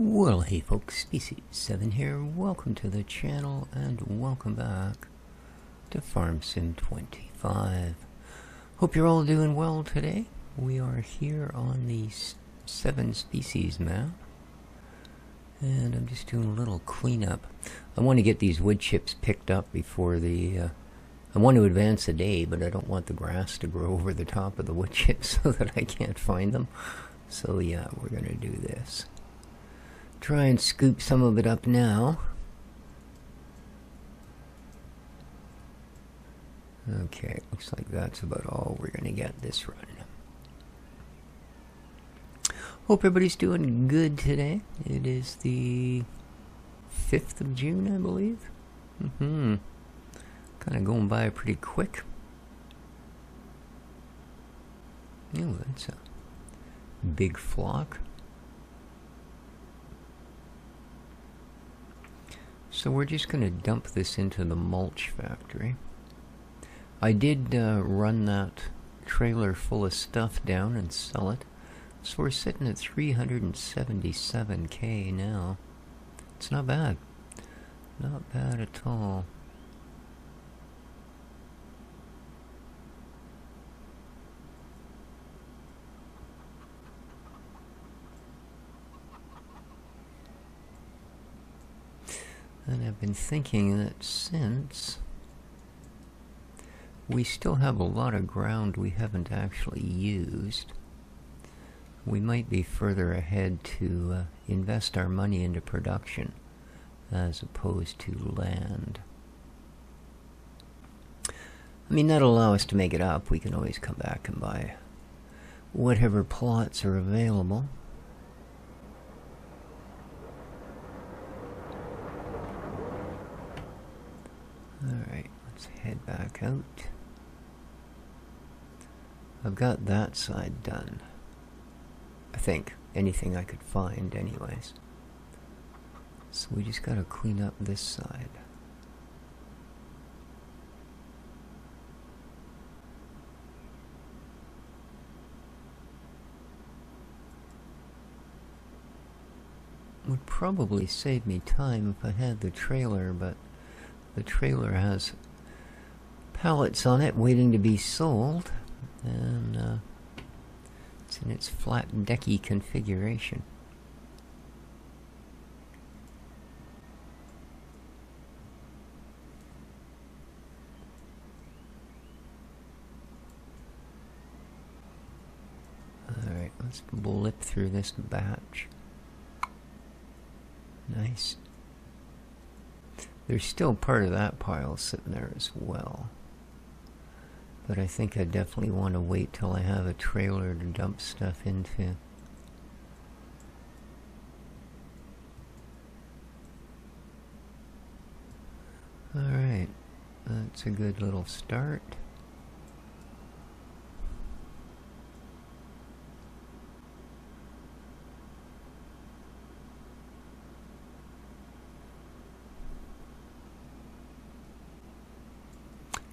Well, hey folks, Species 7 here. Welcome to the channel and welcome back to Farm Sim 25. Hope you're all doing well today. We are here on the 7 species map. And I'm just doing a little cleanup. I want to get these wood chips picked up before the... I want to advance the day, but I don't want the grass to grow over the top of the wood chips so that I can't find them. So yeah, we're going to do this. Try and scoop some of it up now. Okay, looks like that's about all we're going to get this run. Hope everybody's doing good today. It is the 5th of June, I believe. Kind of going by pretty quick. Oh, that's a big flock. So we're just going to dump this into the mulch factory. I did run that trailer full of stuff down and sell it. So we're sitting at 377k now. It's not bad. Not bad at all. And I've been thinking that since we still have a lot of ground we haven't actually used, we might be further ahead to invest our money into production as opposed to land. I mean, that'll allow us to make it up. We can always come back and buy whatever plots are available. Alright, let's head back out. I've got that side done. I think. Anything I could find anyways. So we just gotta clean up this side. Would probably save me time if I had the trailer, but the trailer has pallets on it waiting to be sold, and it's in its flat decky configuration. Alright, let's blip through this batch. Nice. There's still part of that pile sitting there as well. But I think I definitely want to wait till I have a trailer to dump stuff into. Alright, that's a good little start.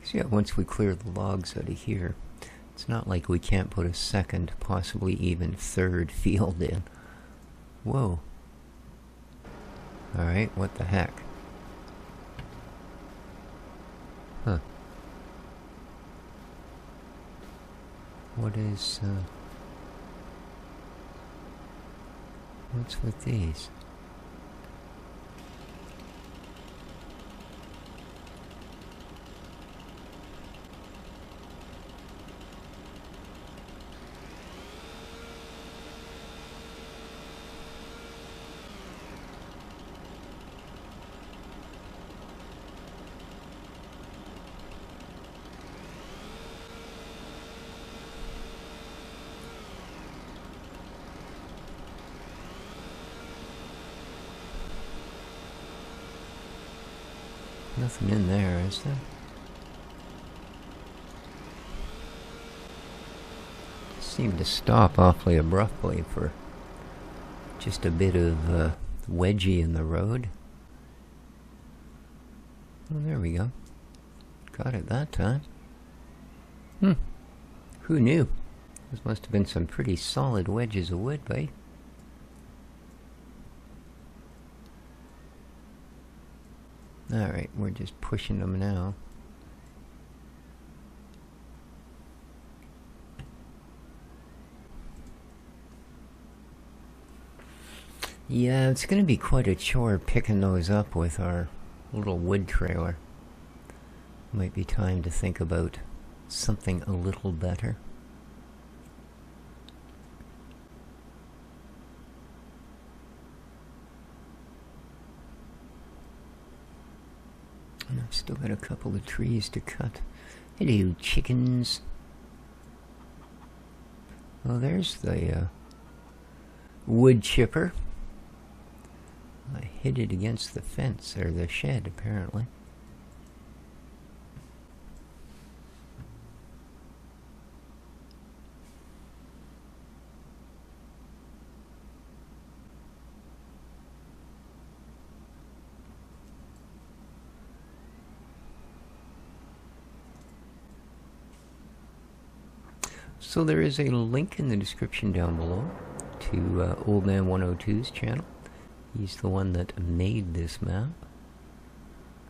So yeah, once we clear the logs out of here, it's not like we can't put a second, possibly even third field in. Whoa. Alright, what the heck? Huh. What is, what's with these? Nothing in there, is there? Seemed to stop awfully abruptly for just a bit of wedgie in the road. Oh, there we go. Got it that time. Who knew? Those must have been some pretty solid wedges of wood, right? Alright, we're just pushing them now. Yeah, it's going to be quite a chore picking those up with our little wood trailer. Might be time to think about something a little better. And I've still got a couple of trees to cut. Hello, chickens. Well, there's the wood chipper. I hit it against the fence, or the shed, apparently. So there is a link in the description down below to Old Man 102's channel. He's the one that made this map.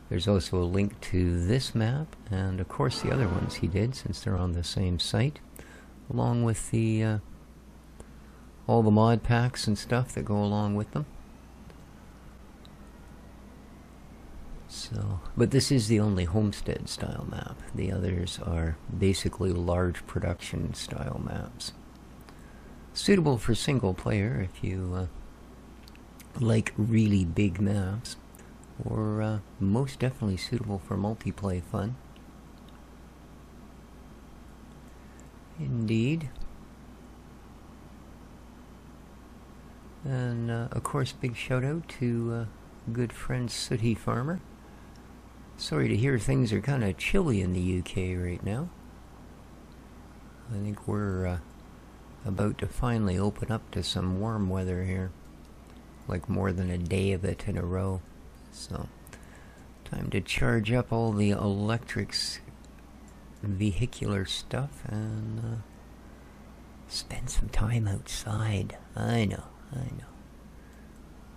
There's also a link to this map, and of course the other ones he did, since they're on the same site, along with the all the mod packs and stuff that go along with them. So, but this is the only homestead style map. The others are basically large production style maps. Suitable for single player if you like really big maps, or most definitely suitable for multiplayer fun. Indeed. And of course, big shout out to good friend Sooty Farmer. Sorry to hear things are kind of chilly in the UK right now. I think we're about to finally open up to some warm weather here. Like more than a day of it in a row. So, time to charge up all the electrics, vehicular stuff, and spend some time outside. I know.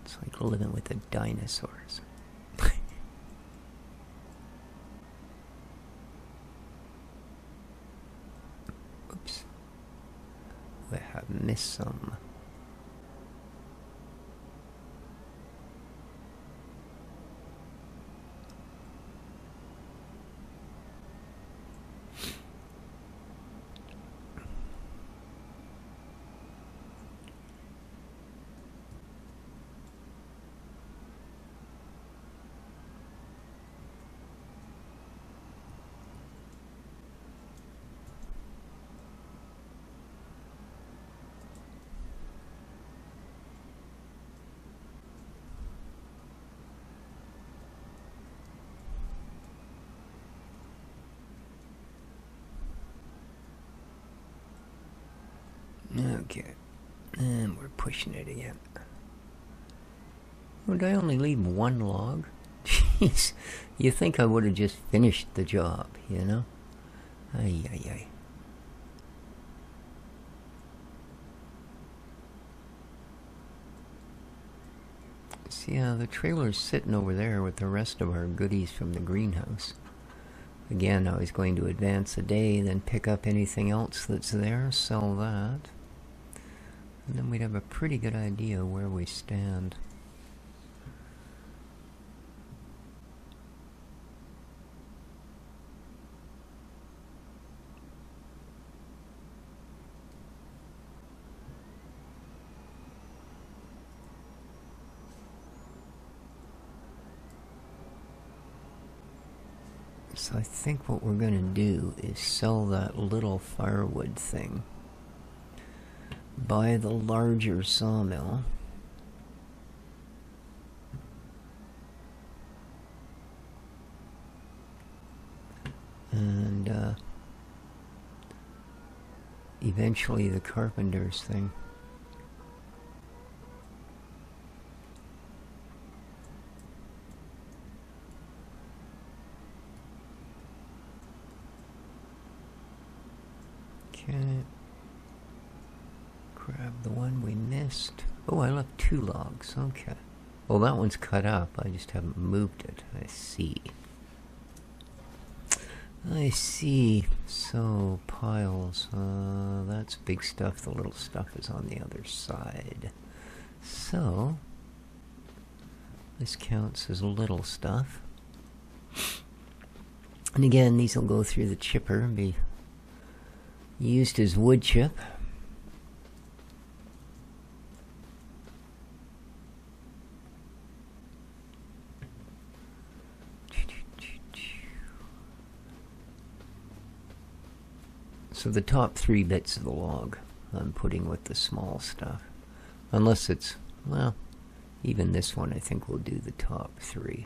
It's like living with the dinosaurs. Oops. I have missed some. Okay, and we're pushing it again. Would I only leave one log? Jeez, you think I would have just finished the job, you know? Ay. See, the trailer's sitting over there with the rest of our goodies from the greenhouse. Again, I was going to advance a day, then pick up anything else that's there, sell that. And then we'd have a pretty good idea where we stand. So I think what we're going to do is sell that little firewood thing. Buy the larger sawmill. And eventually the carpenter's thing. Okay. Grab the one we missed. Oh, I left 2 logs. Okay. Well, that one's cut up. I just haven't moved it. I see. I see. So, piles. That's big stuff. The little stuff is on the other side. So, this counts as little stuff. And again, these will go through the chipper and be used as wood chip. So the top 3 bits of the log I'm putting with the small stuff. Unless it's, well, even this one I think will do the top 3.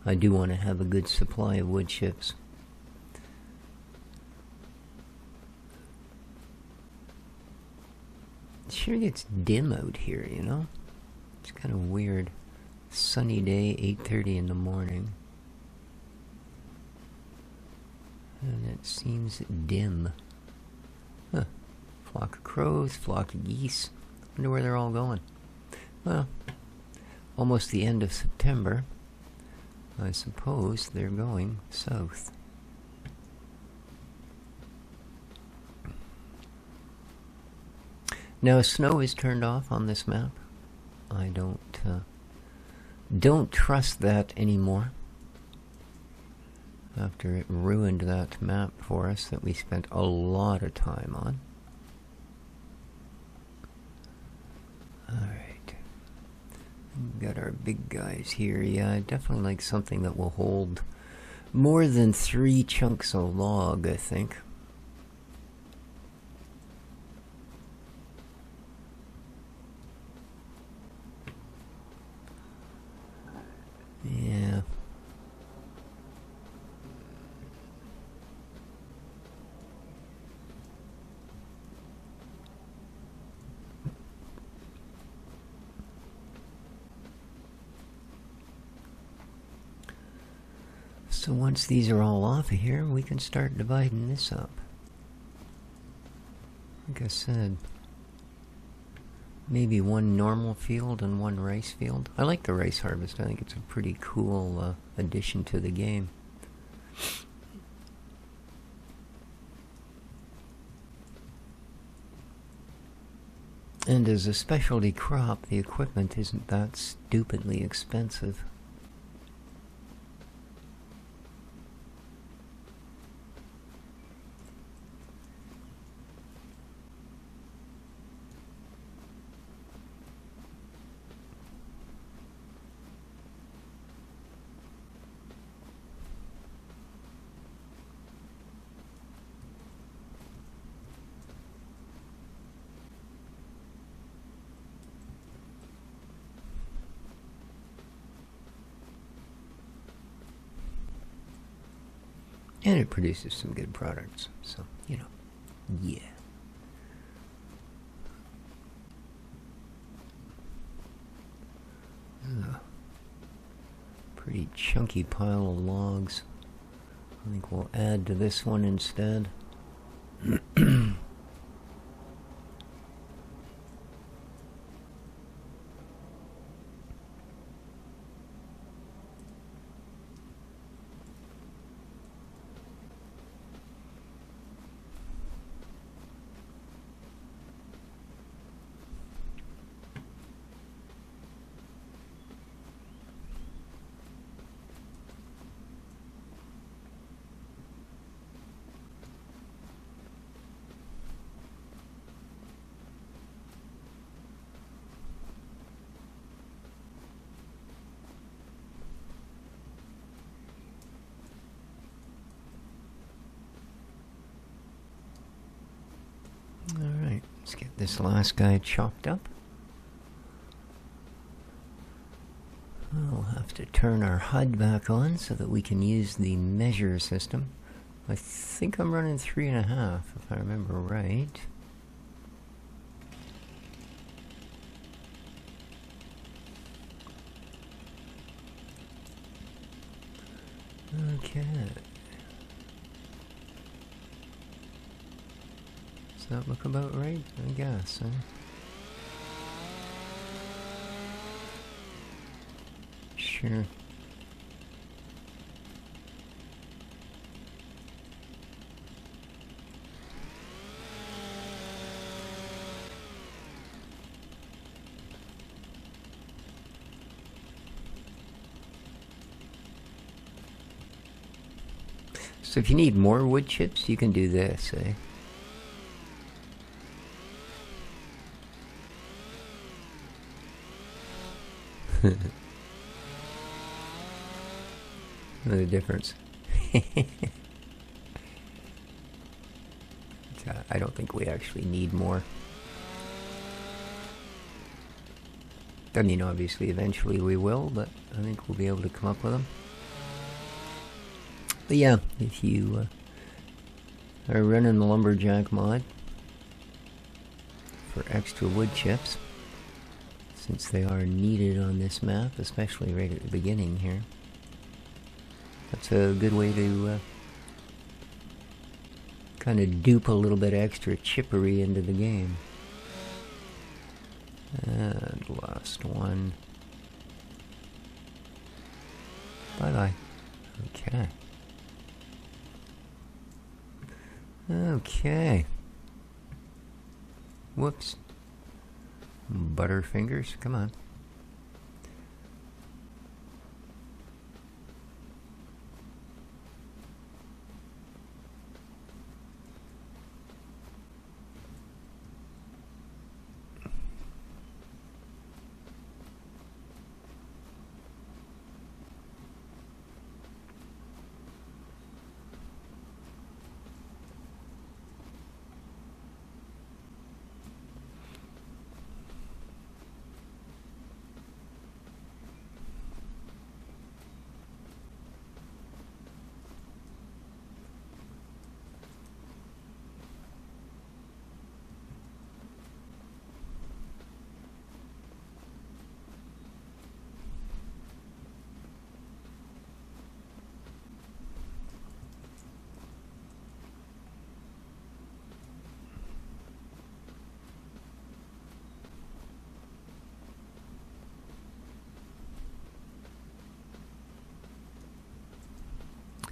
I do want to have a good supply of wood chips. It sure gets dim out here, you know? It's kind of weird. Sunny day, 8:30 in the morning. And it seems dim. Huh. Flock of crows, flock of geese. Wonder where they're all going. Well, almost the end of September. I suppose they're going south. Now, snow is turned off on this map. I don't trust that anymore. After it ruined that map for us that we spent a lot of time on. Alright. We've got our big guys here. Yeah, I definitely like something that will hold more than 3 chunks of log, I think. Yeah. So once these are all off of here, we can start dividing this up. Like I said, maybe 1 normal field and 1 rice field. I like the rice harvest. I think it's a pretty cool addition to the game. And as a specialty crop, the equipment isn't that stupidly expensive. And it produces some good products, so, you know, yeah. Pretty chunky pile of logs. I think we'll add to this one instead. Alright, let's get this last guy chopped up. We'll have to turn our HUD back on so that we can use the measure system. I think I'm running 3.5 if I remember right. Okay. Does that look about right? I guess, huh? sure. So if you need more wood chips, you can do this, eh? Another difference. I don't think we actually need more. I mean, obviously, eventually we will, but I think we'll be able to come up with them. But yeah, if you are running the Lumberjack mod for extra wood chips, since they are needed on this map, especially right at the beginning here, that's a good way to kind of dupe a little bit extra chippery into the game. And last one. Bye-bye. Okay. Okay. Whoops. Butterfingers, come on.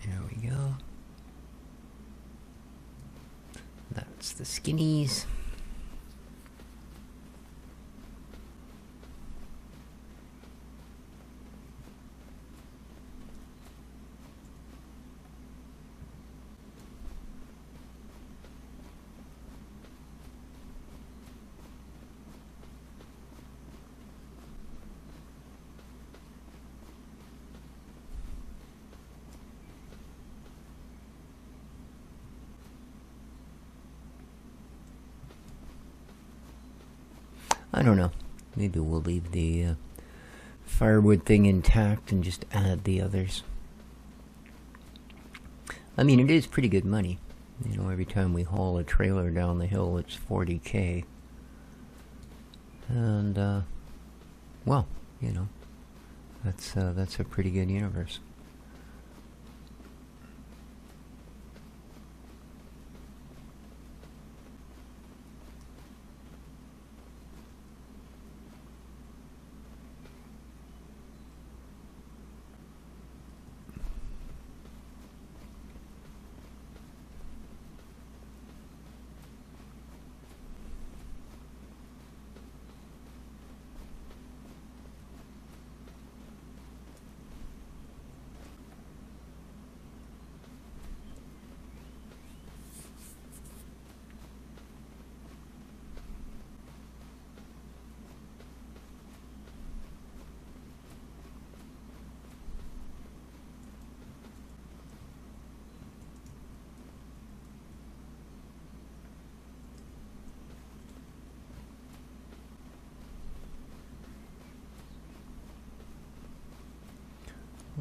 There we go. That's the skinnies. I don't know. Maybe we'll leave the firewood thing intact and just add the others. I mean, it is pretty good money. You know, every time we haul a trailer down the hill, it's 40K. And, well, you know, that's a pretty good universe.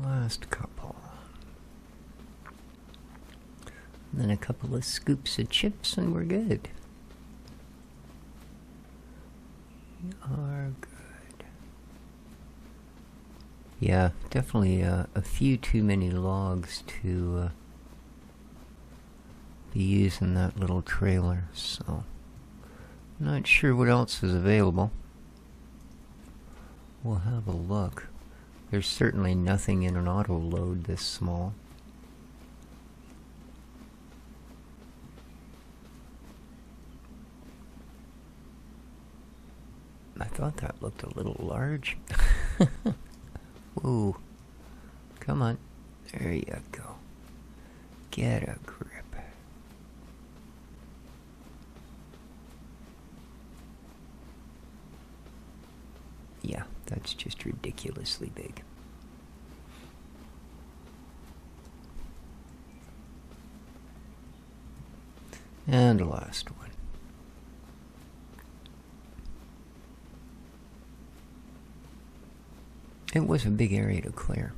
Last couple. And then a couple of scoops of chips and we're good. We are good. Yeah, definitely a few too many logs to be using that little trailer, so not sure what else is available. We'll have a look. There's certainly nothing in an auto load this small. I thought that looked a little large. Whoa. Come on. There you go. Get a grip. Yeah, that's just ridiculously big. And the last one. It was a big area to clear.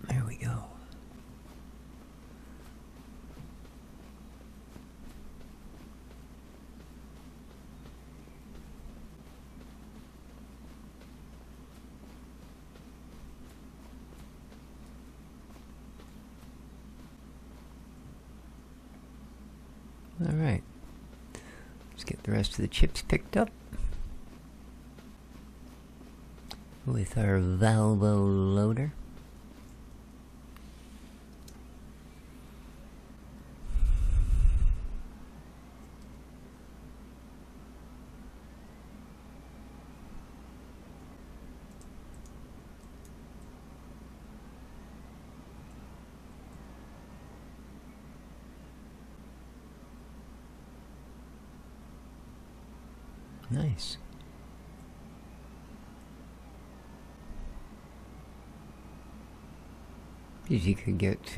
There we go. All right. Let's get the rest of the chips picked up with our Valvo loader. Nice. Because you could get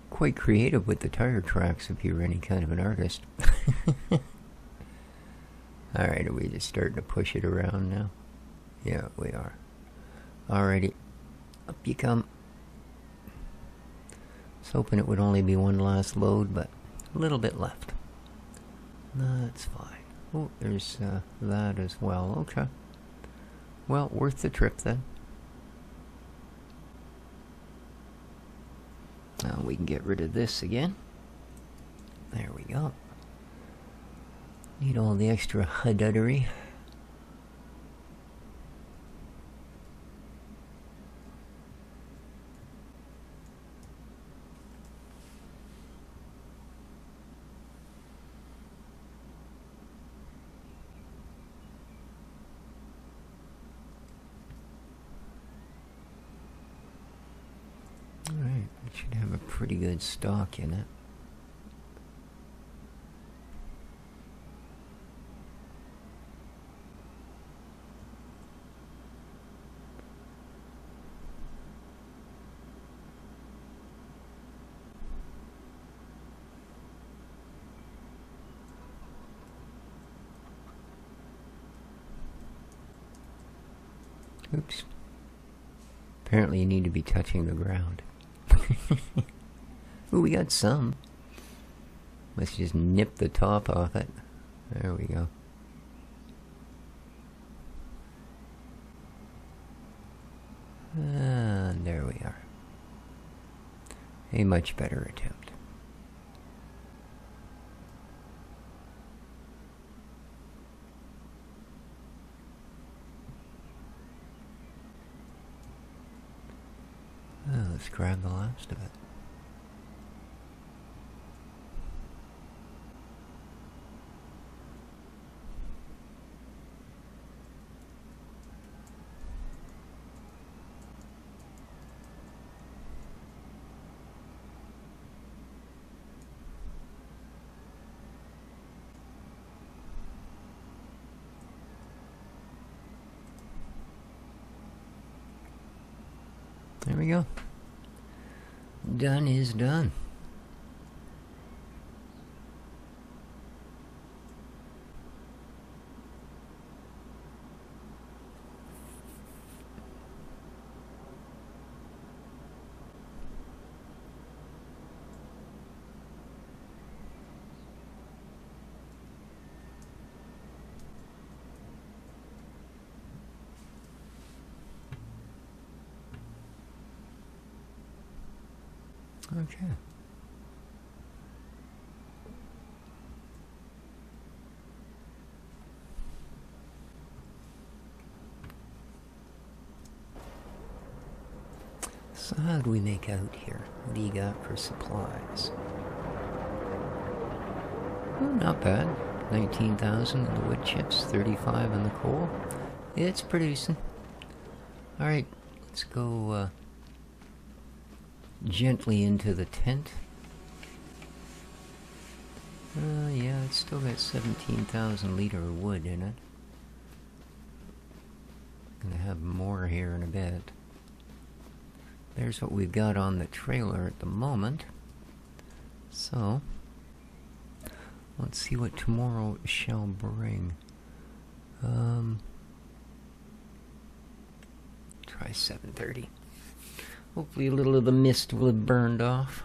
quite creative with the tire tracks if you were any kind of an artist. Alright, are we just starting to push it around now? Yeah, we are. Alrighty. Up you come. I was hoping it would only be one last load, but a little bit left. That's fine. Oh, there's that as well. Okay. Well, worth the trip then. Now we can get rid of this again. There we go. Need all the extra hududdery. Alright, it should have a pretty good stock in it. Oops. Apparently you need to be touching the ground. Ooh, we got some. Let's just nip the top off it. There we go. And there we are. A much better attempt. Let's grab the last of it. There we go. Done is done. Okay. So how do we make out here? What do you got for supplies? Oh, not bad. 19,000 in the wood chips, 35 in the coal. It's producing. Alright, let's go gently into the tent. Yeah, it's still got 17,000 liter of wood in it. Gonna have more here in a bit. There's what we've got on the trailer at the moment. So, let's see what tomorrow shall bring. Try 7:30. Hopefully a little of the mist will have burned off.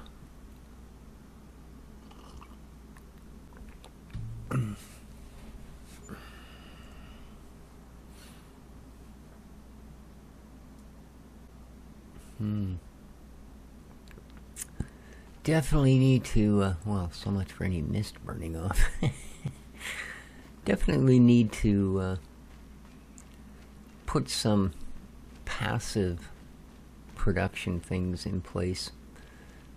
Definitely need to, well, so much for any mist burning off. Definitely need to put some passive production things in place.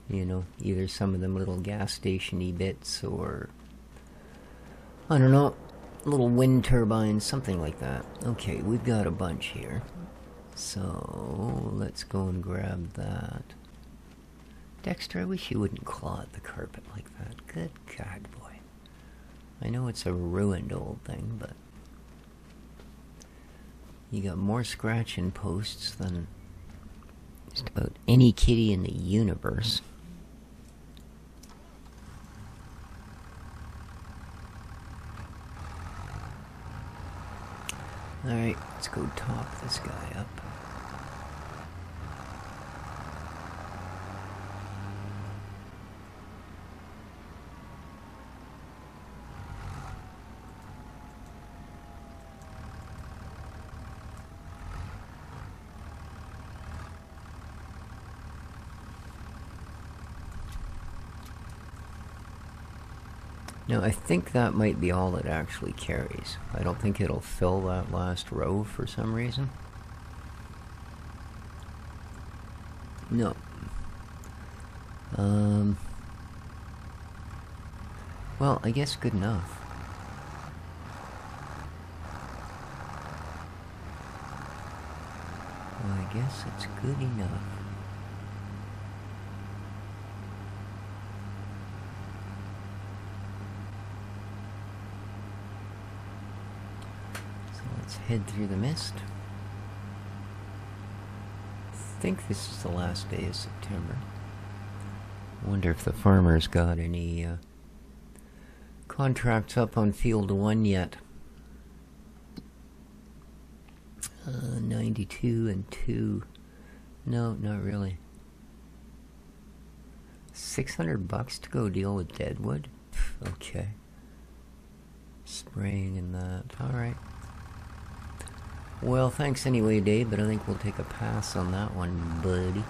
You know, either some of them little gas station-y bits or, I don't know, little wind turbines, something like that. Okay, we've got a bunch here. So, let's go and grab that. Dexter, I wish you wouldn't claw at the carpet like that. Good God, boy. I know it's a ruined old thing, but you got more scratching posts than just about any kitty in the universe. Alright, let's go top this guy up. Now, I think that might be all it actually carries. I don't think it'll fill that last row for some reason. No. Well, I guess good enough. Well, I guess it's good enough. Head through the mist. I think this is the last day of September. Wonder if the farmer's got any contracts up on field 1 yet. 92 and 2. No, not really. $600 to go deal with deadwood? Okay. Spraying and that. Alright. Well, thanks anyway, Dave, but I think we'll take a pass on that one, buddy.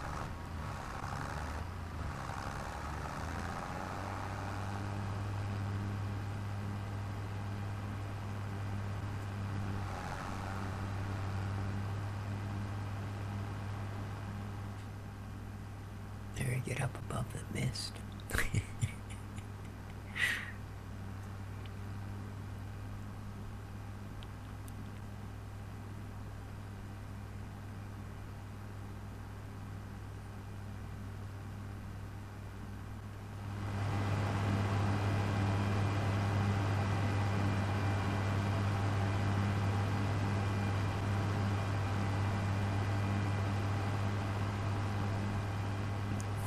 There, get up above the mist.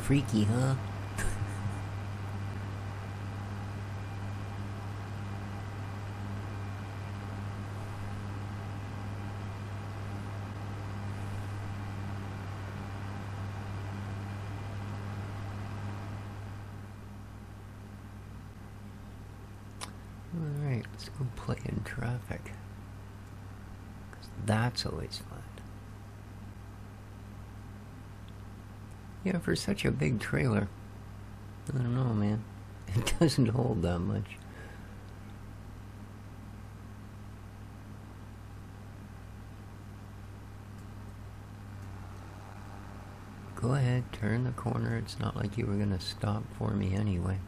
Freaky, huh? Alright, let's go play in traffic. 'Cause that's always fun. Yeah, for such a big trailer, I don't know, man. It doesn't hold that much. Go ahead, turn the corner. It's not like you were going to stop for me anyway.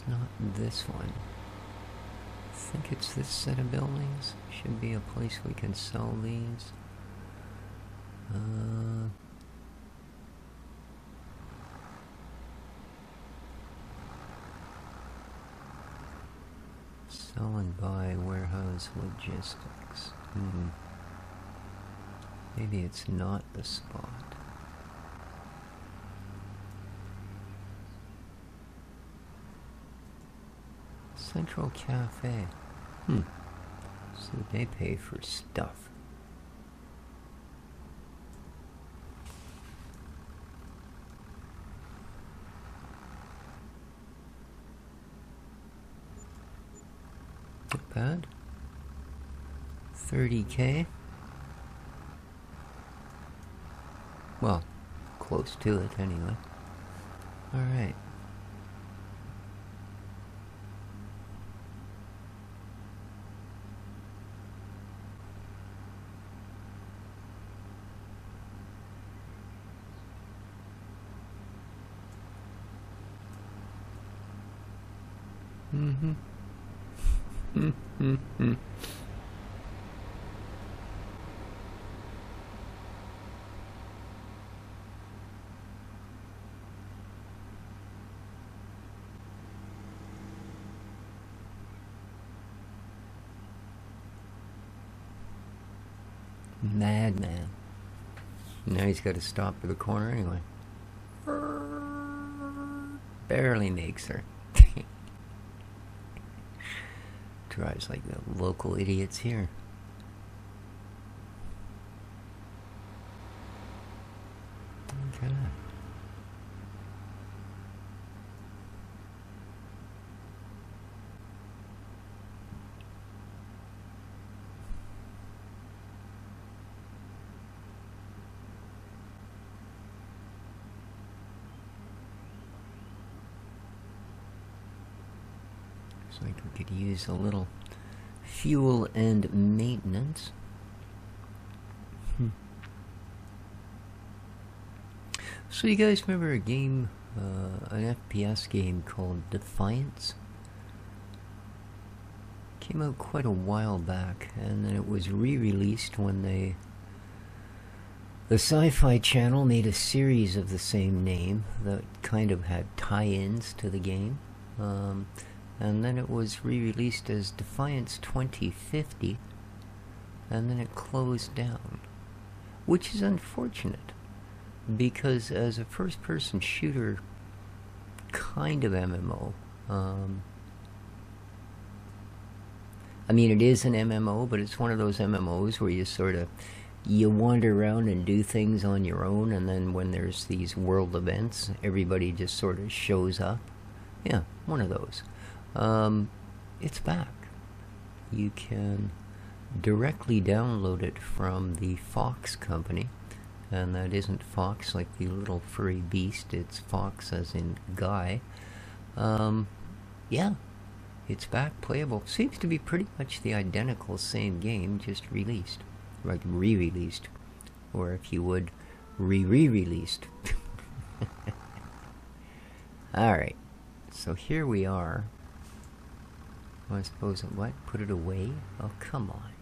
Not this one. I think it's this set of buildings. Should be a place we can sell these. Sell and buy warehouse logistics. Maybe it's not the spot. Central Cafe. So they pay for stuff. Not bad. 30K. Well, close to it anyway. Alright. Madman. Now he's got to stop at the corner anyway. Barely makes her. Drives like the local idiots here. Okay. Looks like we could use a little fuel and maintenance. So you guys remember a game, an FPS game called Defiance? Came out quite a while back, and then it was re-released when the Sci-Fi Channel made a series of the same name that kind of had tie-ins to the game. And then it was re-released as Defiance 2050, and then it closed down, which is unfortunate, because as a first-person shooter kind of MMO, I mean, it is an MMO, but it's one of those MMOs where you wander around and do things on your own, and then when there's these world events, everybody just sort of shows up. Yeah, one of those. It's back. You can directly download it from the Fox company, and that isn't Fox like the little furry beast, it's Fox as in guy. Yeah, it's back, playable. Seems to be pretty much the identical same game, just released. Like re-released. Or if you would, re-released. Alright, so here we are. I suppose, what? Put it away? Oh, come on.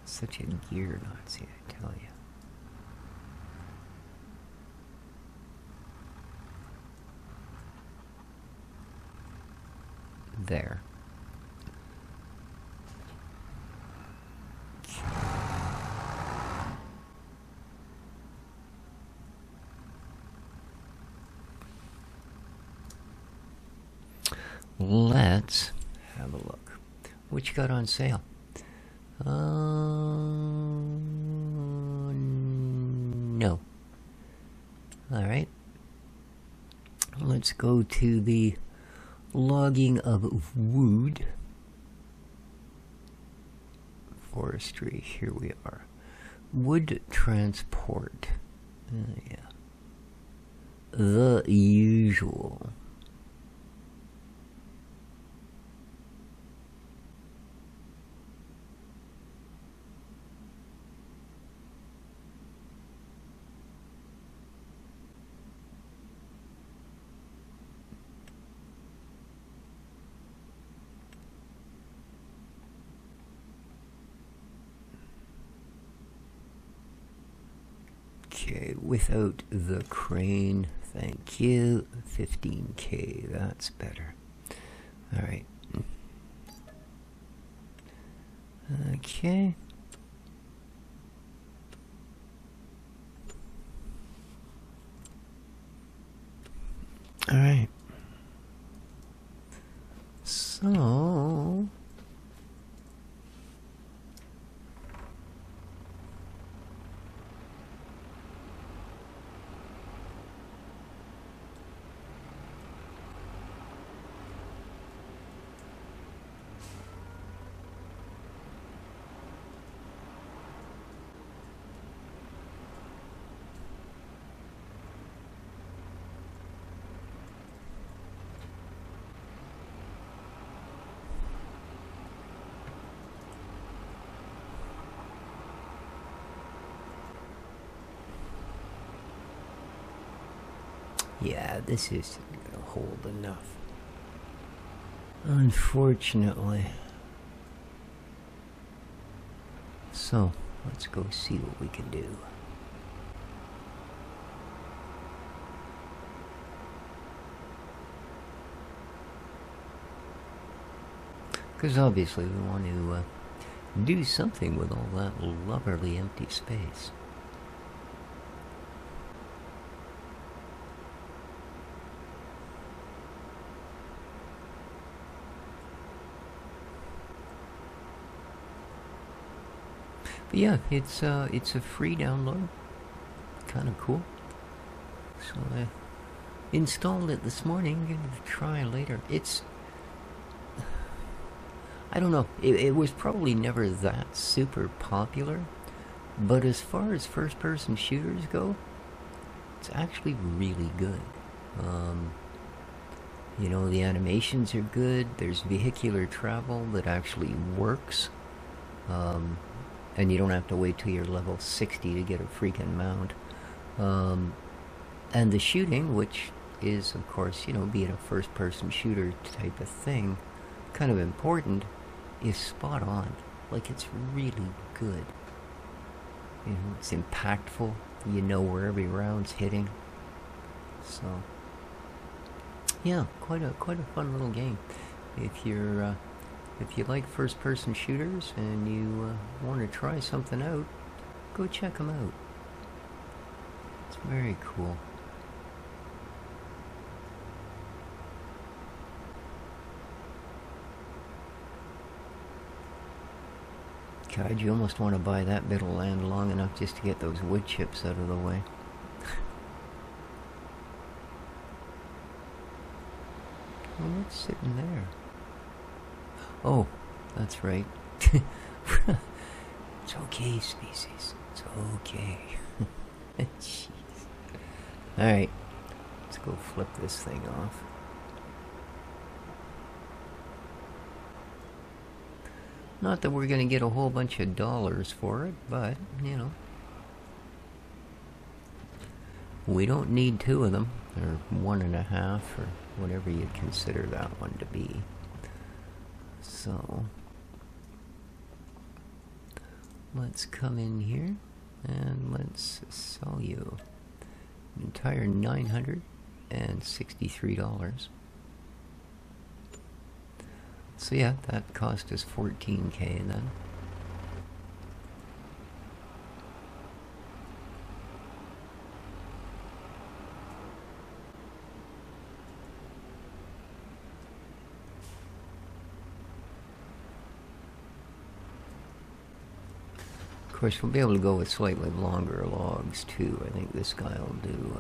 Such a gear Nazi, I tell you. There. Let's have a look. What you got on sale? No. Alright. Let's go to the logging of wood. Forestry, here we are. Wood transport. Yeah. The usual. Okay, without the crane, thank you. 15K, that's better. Alright. Okay. Alright. So... yeah, this isn't gonna hold enough. Unfortunately. So, let's go see what we can do. Because obviously we want to do something with all that lovely empty space. But yeah, it's a free download. Kind of cool. So I installed it this morning. Give it a try later. It's... I don't know. It was probably never that super popular. But as far as first-person shooters go, it's actually really good. You know, the animations are good. There's vehicular travel that actually works. And you don't have to wait till you're level 60 to get a freaking mount. And the shooting, which is, of course, you know, being a first-person shooter type of thing, kind of important, is spot on. Like, it's really good. You know, it's impactful. You know where every round's hitting. So, yeah, quite a fun little game. If you're if you like first-person shooters and you want to try something out, go check them out. It's very cool. God, you almost want to buy that bit of land long enough just to get those wood chips out of the way. Well, what's sitting there? Oh, that's right. It's okay, species. It's okay. Jeez. Alright, let's go flip this thing off. Not that we're going to get a whole bunch of dollars for it, but, you know. We don't need 2 of them, or 1.5, or whatever you'd consider that one to be. So, let's come in here, and let's sell you an entire $963. So yeah, that cost us 14K then. Of course, we'll be able to go with slightly longer logs too. I think this guy will do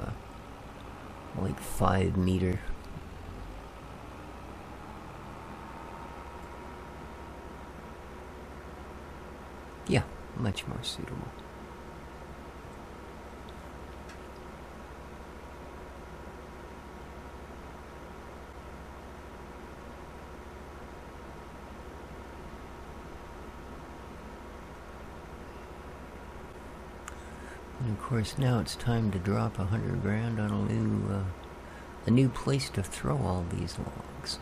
like 5 meter. Yeah, much more suitable. And of course now it's time to drop 100 grand on a new place to throw all these logs.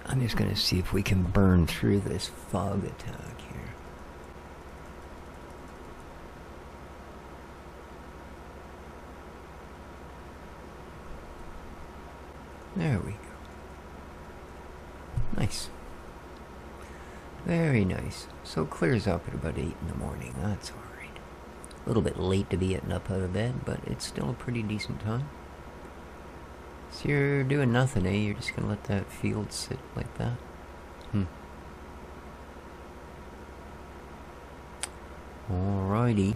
I'm just going to see if we can burn through this fog attack here. There we go. Nice. Very nice. So it clears up at about 8 in the morning. That's alright. A little bit late to be getting up out of bed, but it's still a pretty decent time. So you're doing nothing, eh? You're just gonna let that field sit like that? Alrighty.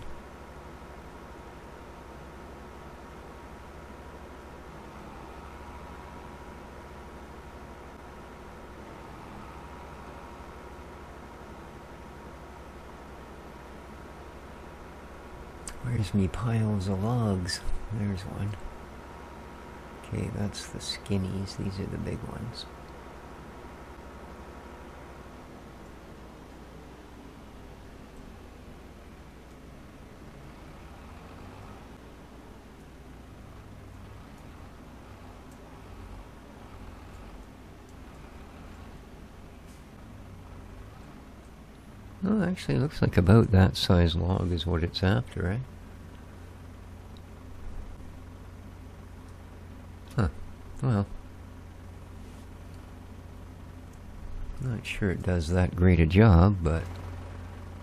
Where's me piles of logs? There's one. Okay, that's the skinnies. These are the big ones. Oh, actually, it looks like about that size log is what it's after, right? Huh. Well, not sure it does that great a job, but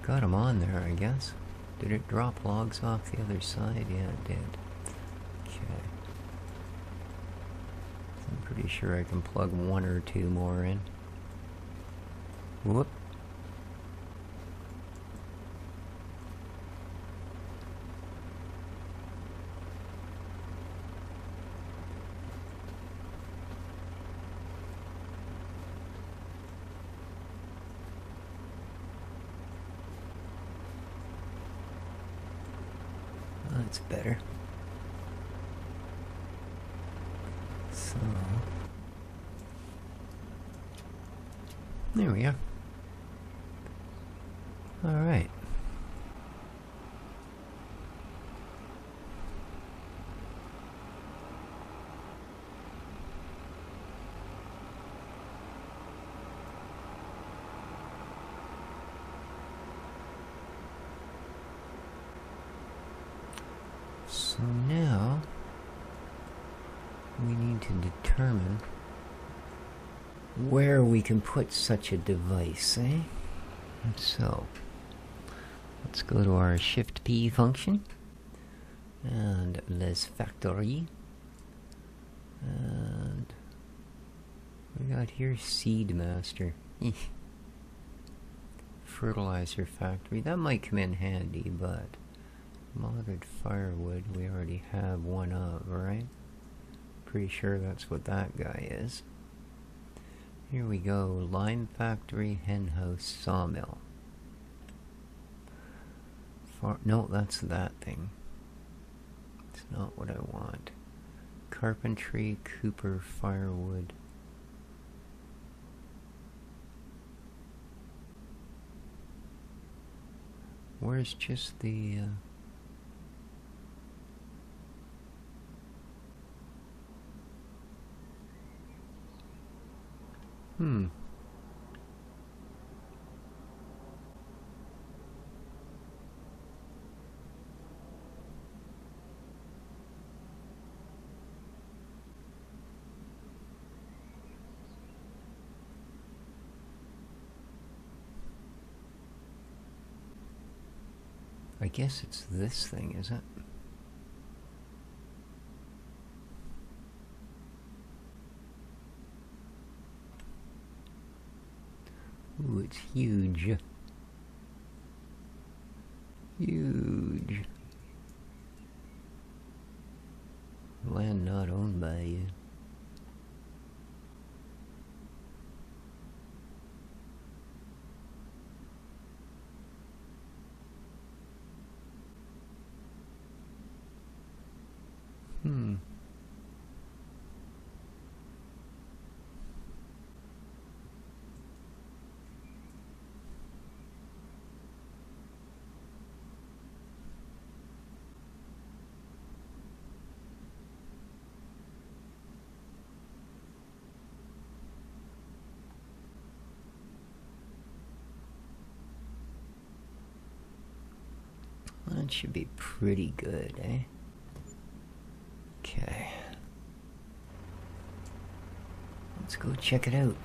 got them on there, I guess. Did it drop logs off the other side? Yeah, it did. Okay. I'm pretty sure I can plug one or two more in. Whoop. That's better. So, there we are. All right. So now we need to determine where we can put such a device, eh? So let's go to our Shift P function and Les Factory, and we got here Seed Master. Fertilizer Factory. That might come in handy, but modded firewood, we already have one of, right? Pretty sure that's what that guy is. Here we go. Lime factory, hen house, sawmill. No, that's that thing. It's not what I want. Carpentry, cooper, firewood. Where's just the... I guess it's this thing, is it? Ooh, it's huge. Huge. Land not owned by you. That should be pretty good, eh? Okay. Let's go check it out.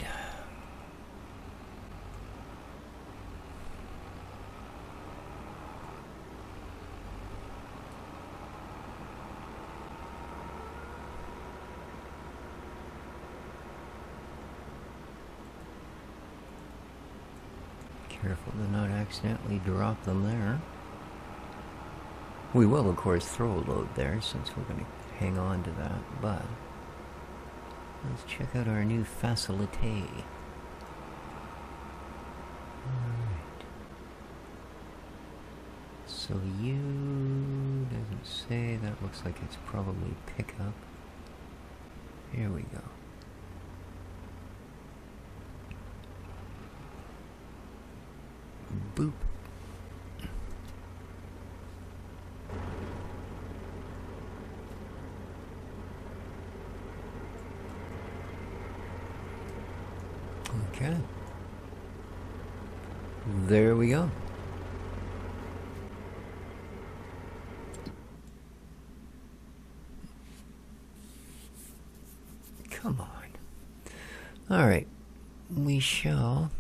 Careful to not accidentally drop them there. We will, of course, throw a load there since we're going to hang on to that, but let's check out our new facility. Alright. So you doesn't say, that looks like it's probably pickup. Here we go. Boop. Okay. There we go. Come on. All right. We shall...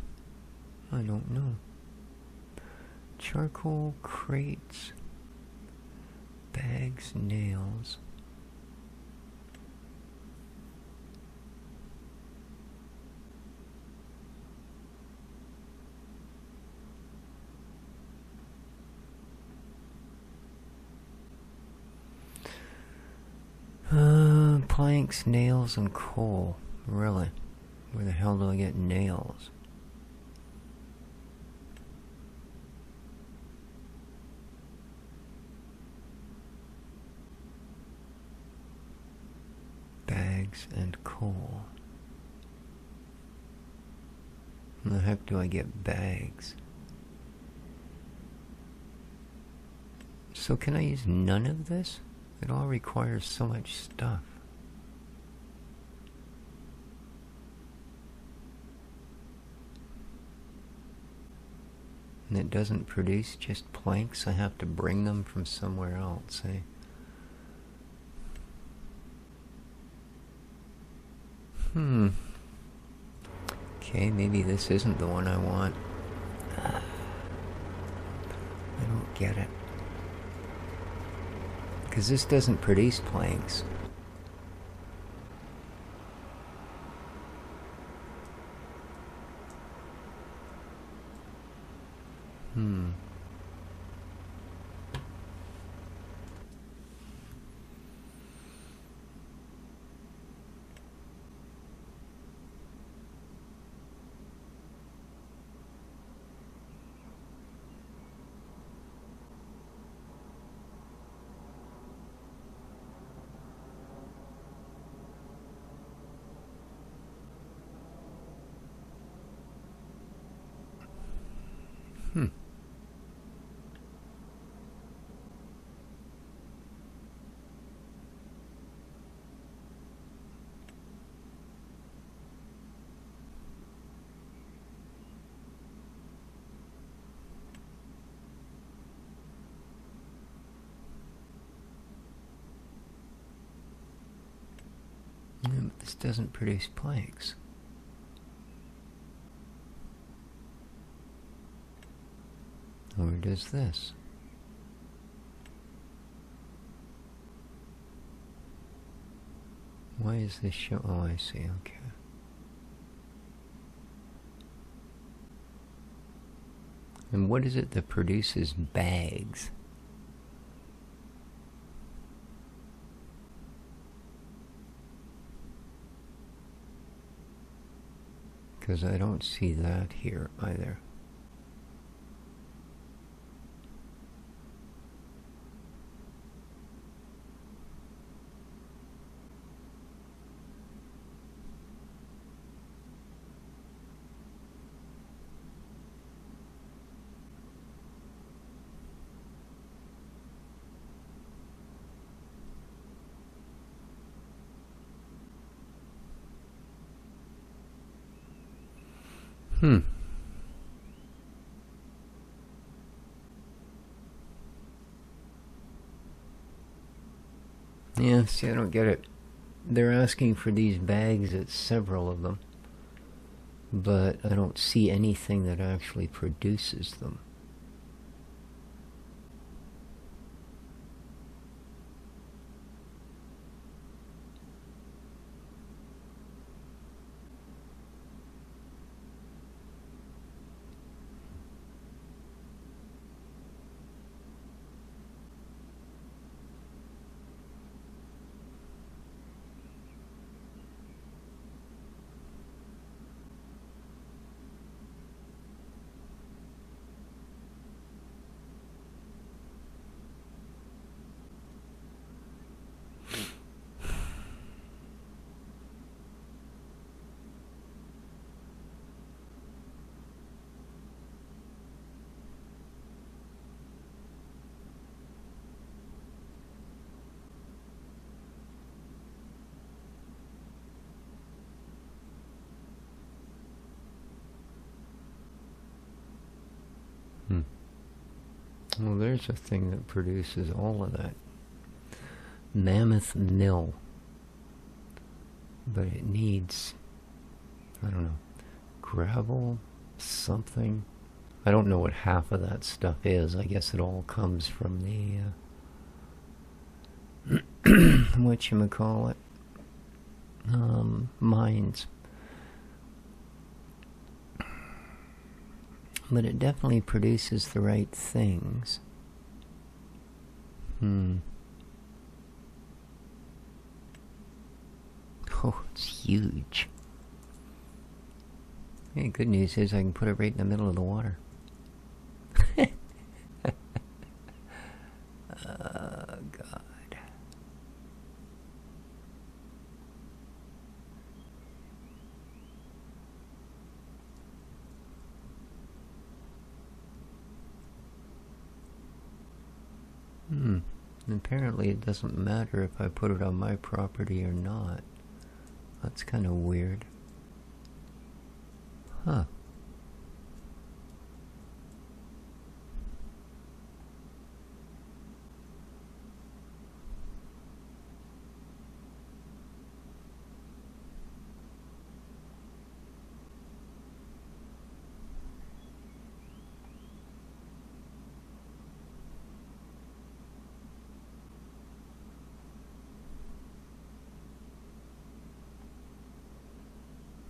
I don't know. Charcoal, crates, bags, nails. Planks, nails, and coal. Really? Where the hell do I get nails? Bags and coal. Where the heck do I get bags? So can I use none of this? It all requires so much stuff. And it doesn't produce just planks. I have to bring them from somewhere else, eh? Okay, maybe this isn't the one I want. I don't get it. Because this doesn't produce planks. This doesn't produce planks. Or does this? Why is this show? Oh, I see, okay. And what is it that produces bags? Because I don't see that here either. See, I don't get it. They're asking for these bags at several of them, but I don't see anything that actually produces them. Well, there's a thing that produces all of that. Mammoth Mill. But it needs, I don't know, gravel, something. I don't know what half of that stuff is. I guess it all comes from the, whatchamacallit, mines. But it definitely produces the right things. Oh, it's huge. Hey, good news is I can put it right in the middle of the water. Oh, God. Apparently it doesn't matter if I put it on my property or not. That's kind of weird. Huh.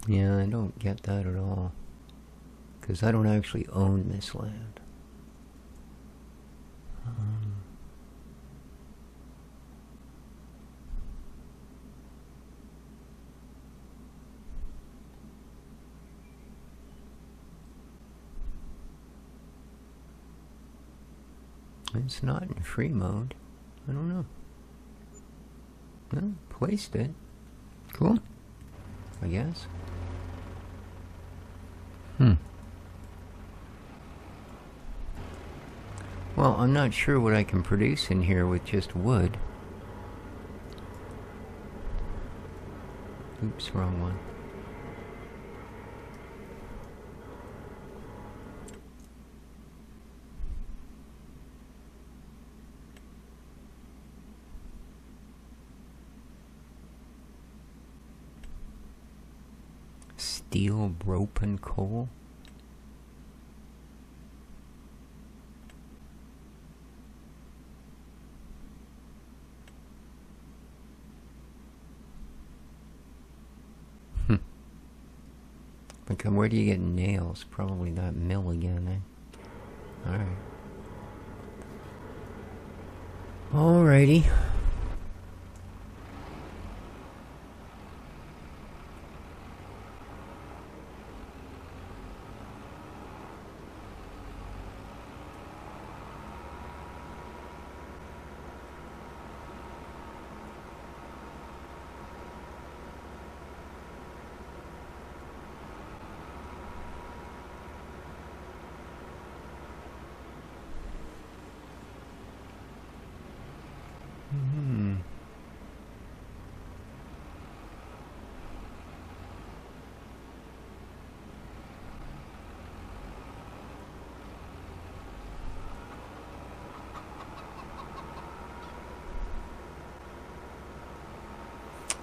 Yeah, I don't get that at all. Because I don't actually own this land. It's not in free mode. I don't know. Well, placed it. Cool. I guess. Well, I'm not sure what I can produce in here with just wood. Oops, wrong one. Steel, rope, and coal? Like, where do you get nails? Probably that mill again, eh? Alright. Alrighty.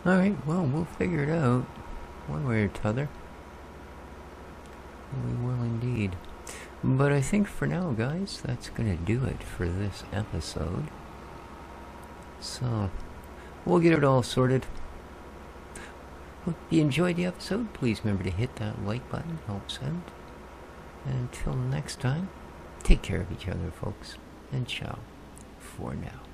Alright, well, we'll figure it out. One way or t'other. We will indeed. But I think for now, guys, that's gonna do it for this episode. So, we'll get it all sorted. If you enjoyed the episode, please remember to hit that like button. Helps out. And until next time, take care of each other, folks. And ciao for now.